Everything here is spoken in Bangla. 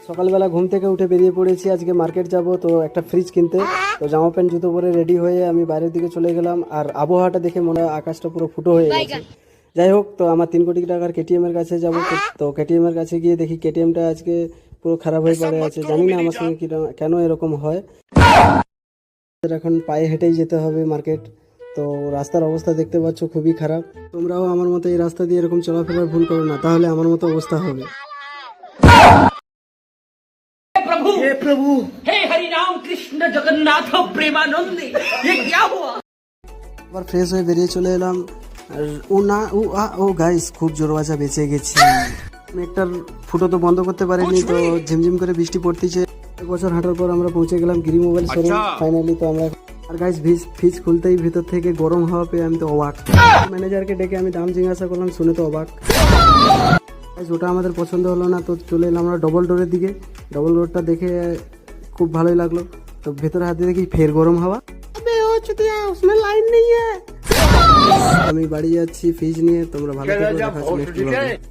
সকালবেলা ঘুম থেকে উঠে বেরিয়ে পড়েছি, আজকে মার্কেট যাব, তো একটা ফ্রিজ কিনতে। তো জামা প্যান্ট জুতো পরে রেডি হয়ে আমি বাইরের দিকে চলে গেলাম, আর আবহাওয়াটা দেখে মনে হয় আকাশটা পুরো ফুটো হয়ে গেছে। যাই হোক, তো আমার 3 কোটি টাকার কেটিএম এর কাছে যাব। তো কেটিএম এর কাছে গিয়ে দেখি কেটিএমটা আজকে পুরো খারাপ হয়ে পড়ে আছে। জানি না আমার সঙ্গে কেন এরকম হয়। এখন পায়ে হেঁটেই যেতে হবে মার্কেট। তো রাস্তার অবস্থা দেখতে পাচ্ছ খুবই খারাপ। তোমরাও আমার মতো এই রাস্তা দিয়ে এরকম চলাফেরার ভুল করো না, তাহলে আমার মতো অবস্থা হবে। हे प्रभु हे हरि राम कृष्ण जगन्नाथ प्रेमानंद ये क्या हुआ। আবার ফ্রেশ হয়ে বেরিয়ে চলে এলাম। আর ও গাইস, খুব জোর বাজা বেঁচে গেছি। মেঘটার ফুটো তো বন্ধ করতে পারিনি, তো ঝিমঝিম করে বৃষ্টি পড়তেছে। 1 বছর হাঁটার পর আমরা পৌঁছে গেলাম গিরি মোবাইল শোরুম ফাইনালি। তো আমরা আর গাইস ফ্রিজ খুলতেই ভিতর থেকে গরম হাওয়া পেয়ে আমি তো অবাক। ম্যানেজারকে ডেকে আমি দাম জিজ্ঞাসা করলাম, শুনে তো অবাক। ওটা আমাদের পছন্দ হলো না, তো চলে এলাম আমরা ডবল ডোরের দিকে। ডবল ডোরটা দেখে খুব ভালোই লাগলো। তো ভেতরে হাতে দেখি ফের গরম হাওয়া। লাইন নেই। আমি বাড়ি যাচ্ছি ফ্রিজ নিয়ে। তোমরা ভালো করে দেখাচ্ছি নেক্সট ব্লগে।